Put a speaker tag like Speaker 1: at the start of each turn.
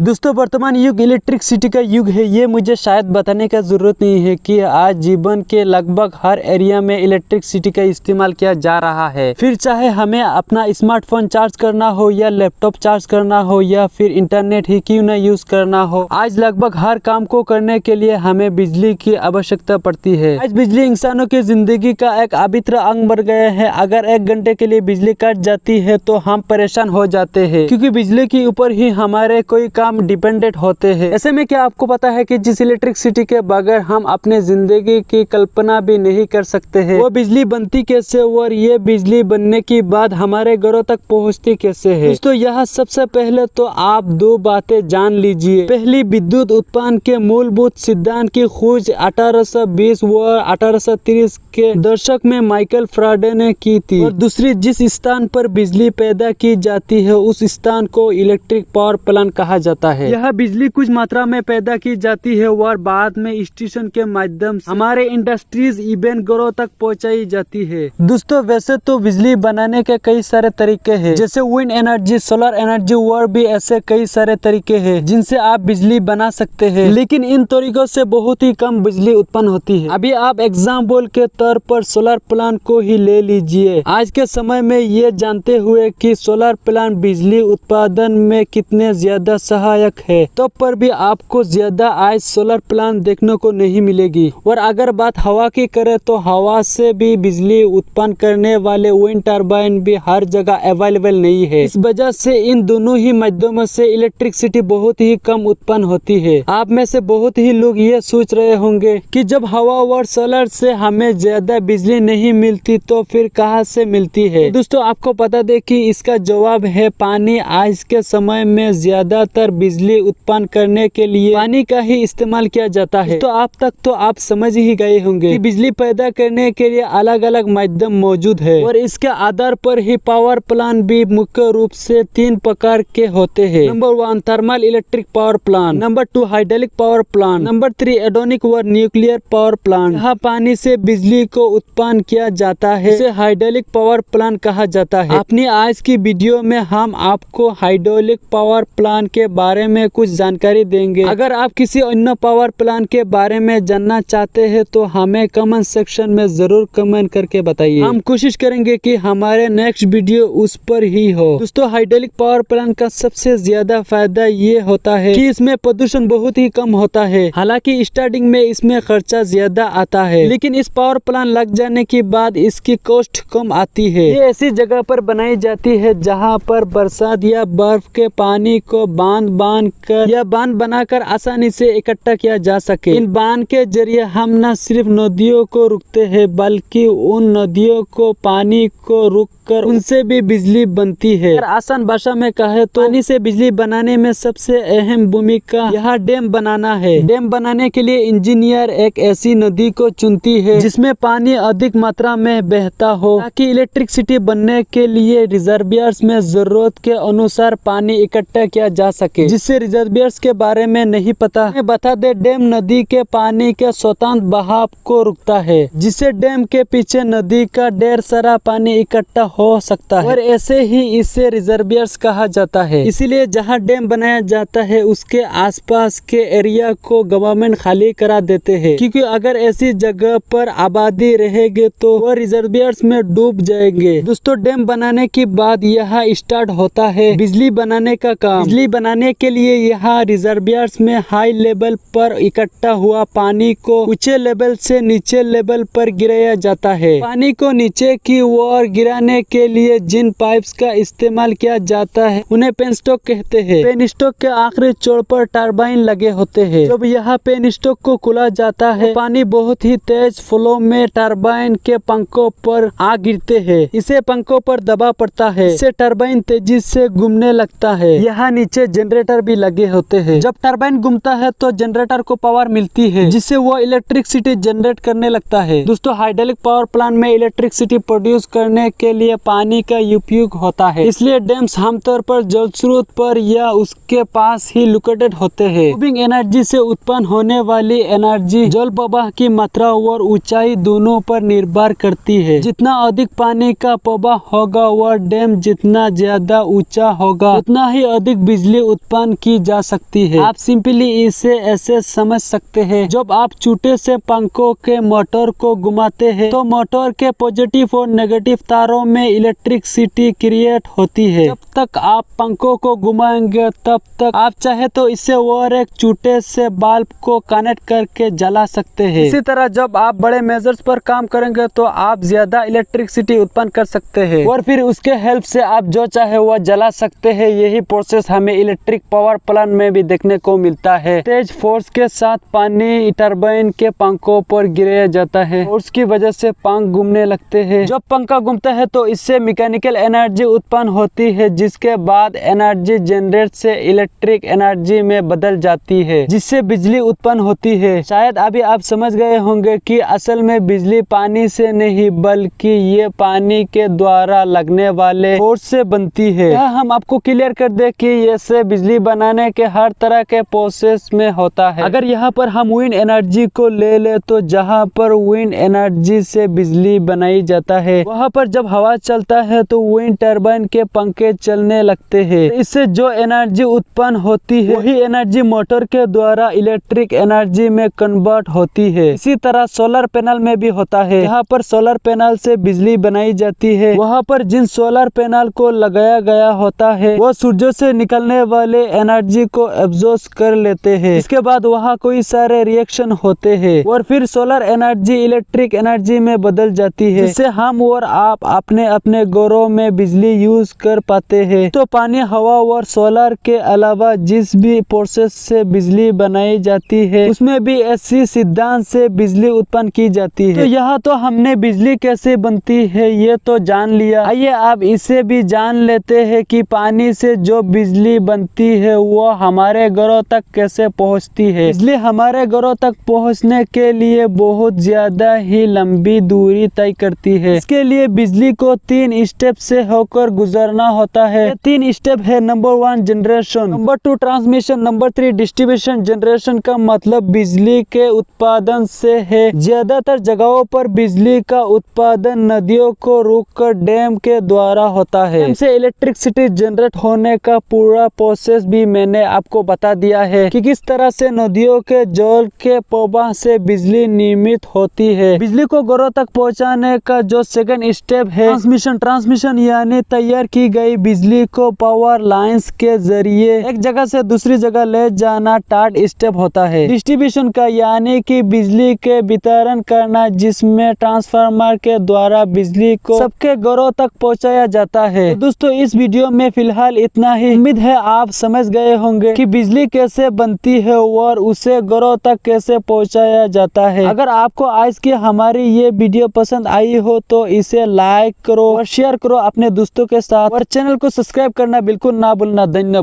Speaker 1: दोस्तों वर्तमान युग इलेक्ट्रिसिटी का युग है। ये मुझे शायद बताने का ज़रूरत नहीं है कि आज जीवन के लगभग हर एरिया में इलेक्ट्रिसिटी का इस्तेमाल किया जा रहा है। फिर चाहे हमें अपना स्मार्टफोन चार्ज करना हो या लैपटॉप चार्ज करना हो या फिर इंटरनेट ही क्यों न यूज़ करना हो, आज लगभग हर काम को करने के लिए हमें बिजली की आवश्यकता पड़ती है। आज बिजली इंसानों की ज़िंदगी का एक अभिन्न अंग बन गया है। अगर 1 घंटे के लिए बिजली कट जाती है तो हम परेशान हो जाते हैं, क्योंकि बिजली के ऊपर ही हमारे कोई काम डिपेंडेंट होते हैं। ऐसे में क्या आपको पता है कि जिस इलेक्ट्रिसिटी के बगैर हम अपने जिंदगी की कल्पना भी नहीं कर सकते हैं, वो बिजली बनती कैसे और ये बिजली बनने के बाद हमारे घरों तक पहुंचती कैसे है। दोस्तों यहाँ सबसे पहले तो आप 2 बातें जान लीजिए। पहली, विद्युत उत्पादन के मूलभूत सिद्धांत की खोज 1820 व 1830 के दशक में माइकल फैराडे ने की थी। और दूसरी, जिस स्थान पर बिजली पैदा की जाती है उस स्थान को इलेक्ट्रिक पावर प्लांट कहा जाता है। यह बिजली कुछ मात्रा में पैदा की जाती है और बाद में स्टेशन के माध्यम से हमारे इंडस्ट्रीज इवेंट घरों तक पहुंचाई जाती है। दोस्तों वैसे तो बिजली बनाने के कई सारे तरीके हैं, जैसे विंड एनर्जी, सोलर एनर्जी और भी ऐसे कई सारे तरीके हैं जिनसे आप बिजली बना सकते हैं, लेकिन इन तरीकों से बहुत ही कम बिजली उत्पन्न होती है। अभी आप एग्जाम्पल के तौर पर सोलर प्लांट को ही ले लीजिए। आज के समय में ये जानते हुए कि सोलर प्लांट बिजली उत्पादन में कितने ज्यादा सहायक है, तब पर भी आपको ज्यादा आज सोलर प्लांट देखने को नहीं मिलेगी। और अगर बात हवा की करें तो हवा से भी बिजली उत्पन्न करने वाले विंड टर्बाइन भी हर जगह अवेलेबल नहीं है। इस वजह से इन दोनों ही माध्यमों से इलेक्ट्रिसिटी बहुत ही कम उत्पन्न होती है। आप में से बहुत ही लोग ये सोच रहे होंगे कि जब हवा और सोलर से हमें ज्यादा बिजली नहीं मिलती तो फिर कहाँ से मिलती है। दोस्तों आपको बता दें कि इसका जवाब है पानी। आज के समय में ज्यादातर बिजली उत्पन्न करने के लिए पानी का ही इस्तेमाल किया जाता है। तो आप तक तो आप समझ ही गए होंगे कि बिजली पैदा करने के लिए अलग अलग माध्यम मौजूद है और इसके आधार पर ही पावर प्लांट भी मुख्य रूप से 3 प्रकार के होते हैं। Number 1 thermal electric power plant, number 2 hydraulic power plant, number 3 atomic व न्यूक्लियर पावर प्लांट। यहाँ पानी से बिजली को उत्पन्न किया जाता है, इसे हाइड्रोलिक पावर प्लांट कहा जाता है। अपनी आज की वीडियो में हम आपको हाइड्रोलिक पावर प्लांट के बारे में कुछ जानकारी देंगे। अगर आप किसी अन्य पावर प्लांट के बारे में जानना चाहते हैं तो हमें कमेंट सेक्शन में जरूर कमेंट करके बताइए। हम कोशिश करेंगे कि हमारे नेक्स्ट वीडियो उस पर ही हो। दोस्तों हाइड्रोलिक पावर प्लांट का सबसे ज्यादा फायदा ये होता है कि इसमें प्रदूषण बहुत ही कम होता है। हालांकि स्टार्टिंग में इसमें खर्चा ज्यादा आता है, लेकिन इस पावर प्लांट लग जाने के बाद इसकी कॉस्ट कम आती है। ये ऐसी जगह पर बनाई जाती है जहाँ पर बरसात या बर्फ के पानी को बांध कर या बांध बनाकर आसानी से इकट्ठा किया जा सके। इन बांध के जरिए हम न सिर्फ नदियों को रोकते हैं बल्कि उन नदियों को पानी को रोककर उनसे भी बिजली बनती है। और आसान भाषा में कहे तो पानी से बिजली बनाने में सबसे अहम भूमिका यहाँ डैम बनाना है। डैम बनाने के लिए इंजीनियर एक ऐसी नदी को चुनती है जिसमें पानी अधिक मात्रा में बहता हो, ताकि इलेक्ट्रिसिटी बनने के लिए रिजर्वियर्स में जरूरत के अनुसार पानी इकट्ठा किया जा सके। जिससे रिजर्वियर्स के बारे में नहीं पता, मैं बता दे डैम नदी के पानी के स्वतंत्र बहाव को रोकता है, जिससे डैम के पीछे नदी का ढेर सारा पानी इकट्ठा हो सकता है और ऐसे ही इसे रिजर्वियर्स कहा जाता है। इसीलिए जहाँ डैम बनाया जाता है उसके आसपास के एरिया को गवर्नमेंट खाली करा देते हैं, क्योंकि अगर ऐसी जगह पर आबादी रहेगी तो वो रिजर्वियर्स में डूब जाएंगे। दोस्तों डैम बनाने के बाद यहाँ स्टार्ट होता है बिजली बनाने का काम। बिजली बनाने के लिए यहाँ रिजर्वियर्स में हाई लेवल पर इकट्ठा हुआ पानी को ऊंचे लेवल से नीचे लेवल पर गिराया जाता है। पानी को नीचे की ओर गिराने के लिए जिन पाइप्स का इस्तेमाल किया जाता है उन्हें पेनस्टॉक कहते हैं। पेनस्टॉक के आखिरी छोर पर टर्बाइन लगे होते हैं। जब यहाँ पेनस्टॉक को खुला जाता है पानी बहुत ही तेज फ्लो में टर्बाइन के पंखों पर आ गिरते हैं। इसे पंखों पर दबाव पड़ता है, इससे टर्बाइन तेजी से घूमने लगता है। यहाँ नीचे जनरेटर भी लगे होते हैं। जब टर्बाइन घूमता है तो जनरेटर को पावर मिलती है, जिससे वो इलेक्ट्रिसिटी जनरेट करने लगता है। दोस्तों हाइड्रोलिक पावर प्लांट में इलेक्ट्रिसिटी प्रोड्यूस करने के लिए पानी का उपयोग होता है, इसलिए डैम्स आमतौर पर जल स्रोत पर या उसके पास ही लोकेटेड होते हैं। मूविंग एनर्जी से उत्पन्न होने वाली एनर्जी जल प्रवाह की मात्रा और ऊंचाई दोनों पर निर्भर करती है। जितना अधिक पानी का प्रवाह होगा और डैम जितना ज्यादा ऊंचा होगा उतना ही अधिक बिजली उत्पन्न उत्पन्न की जा सकती है। आप सिंपली इसे ऐसे समझ सकते हैं, जब आप चूटे से पंखों के मोटर को घुमाते हैं तो मोटर के पॉजिटिव और नेगेटिव तारों में इलेक्ट्रिसिटी क्रिएट होती है। जब तक आप पंखों को घुमाएंगे तब तक आप चाहे तो इससे और एक चूटे से बल्ब को कनेक्ट करके जला सकते हैं। इसी तरह जब आप बड़े मेजर्स पर काम करेंगे तो आप ज्यादा इलेक्ट्रिसिटी उत्पन्न कर सकते हैं और फिर उसके हेल्प से आप जो चाहे वह जला सकते हैं। यही प्रोसेस हमें इलेक्ट्रिक पावर प्लांट में भी देखने को मिलता है। तेज फोर्स के साथ पानी टरबाइन के पंखों पर गिराया जाता है और उसकी वजह से पंख घूमने लगते हैं। जब पंखा घूमता है तो इससे मैकेनिकल एनर्जी उत्पन्न होती है, जिसके बाद एनर्जी जनरेट से इलेक्ट्रिक एनर्जी में बदल जाती है, जिससे बिजली उत्पन्न होती है। शायद अभी आप समझ गए होंगे कि असल में बिजली पानी से नहीं बल्कि ये पानी के द्वारा लगने वाले फोर्स से बनती है। यह हम आपको क्लियर कर दे कि ये बिजली बनाने के हर तरह के प्रोसेस में होता है। अगर यहाँ पर हम विंड एनर्जी को ले तो जहाँ पर विंड एनर्जी से बिजली बनाई जाता है वहाँ पर जब हवा चलता है तो विंड टरबाइन के पंखे चलने लगते हैं। इससे जो एनर्जी उत्पन्न होती है वही एनर्जी मोटर के द्वारा इलेक्ट्रिक एनर्जी में कन्वर्ट होती है। इसी तरह सोलर पैनल में भी होता है। जहाँ पर सोलर पैनल से बिजली बनाई जाती है वहाँ पर जिन सोलर पैनल को लगाया गया होता है वो सूर्य से निकलने वाले एनर्जी को एब्जॉर्ब कर लेते हैं। इसके बाद वहाँ कोई सारे रिएक्शन होते हैं और फिर सोलर एनर्जी इलेक्ट्रिक एनर्जी में बदल जाती है, जिससे हम और आप अपने अपने घरों में बिजली यूज कर पाते हैं। तो पानी, हवा और सोलर के अलावा जिस भी प्रोसेस से बिजली बनाई जाती है उसमें भी ऐसी सिद्धांत से बिजली उत्पन्न की जाती है। तो यहाँ तो हमने बिजली कैसे बनती है ये तो जान लिया। आइए अब इसे भी जान लेते हैं कि पानी से जो बिजली बनती है वो हमारे घरों तक कैसे पहुँचती है। बिजली हमारे घरों तक पहुँचने के लिए बहुत ज्यादा ही लंबी दूरी तय करती है। इसके लिए बिजली को 3 स्टेप से होकर गुजरना होता है। ये 3 स्टेप है। Number 1 generation, number 2 transmission, number 3 distribution. Generation का मतलब बिजली के उत्पादन से है। ज्यादातर जगहों पर बिजली का उत्पादन नदियों को रोककर डैम के द्वारा होता है। डैम से इलेक्ट्रिसिटी जनरेट होने का पूरा प्रोसेस भी मैंने आपको बता दिया है कि किस तरह से नदियों के जल के प्रवाह से बिजली निर्मित होती है। बिजली को घरों तक पहुंचाने का जो सेकंड स्टेप है ट्रांसमिशन। ट्रांसमिशन यानी तैयार की गई बिजली को पावर लाइंस के जरिए एक जगह से दूसरी जगह ले जाना थर्ड स्टेप होता है। डिस्ट्रीब्यूशन का यानी कि बिजली के वितरण करना, जिसमें ट्रांसफार्मर के द्वारा बिजली को सबके घरों तक पहुंचाया जाता है। तो दोस्तों इस वीडियो में फिलहाल इतना ही। उम्मीद है आप समझ गए होंगे कि बिजली कैसे बनती है और उसे घरों तक कैसे पहुंचाया जाता है। अगर आपको आज की हमारी ये वीडियो पसंद आई हो तो इसे लाइक करो और शेयर करो अपने दोस्तों के साथ और चैनल को सब्सक्राइब करना बिल्कुल ना भूलना। धन्यवाद।